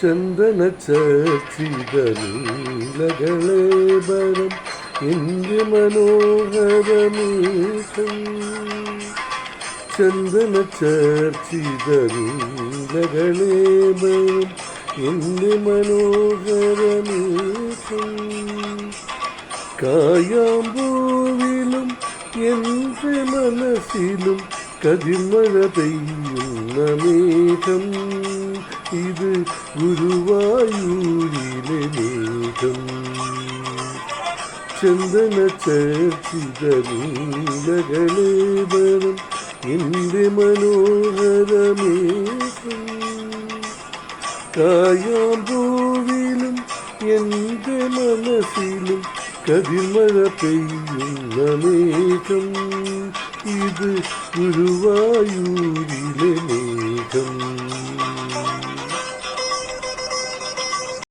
ചന്ദന ചർച്ചിത നീലകളേബരം എൻ്റെ മനോഹരമീശം. ചന്ദന ചർച്ചിത നീലകളേബരം എൻ്റെ മനോഹരമീശം. കായാമ്പൂവിലും എൻ്റെ മനസ്സിലും കതിർമഴ പെയ്യുന്ന മേഘം. ഇത് ഗുരുവായൂരിലെ മേഘം. ചന്ദന ചർച്ചിത നീലകളേബരം എൻ്റെ മനോഹരമേഘം. കായാമ്പൂവിലും എൻ്റെ മനസ്സിലും കതിർമഴ പെയ്യുന്ന മേഘം. ഇത് ഗുരുവായൂരിലെ മേഘം.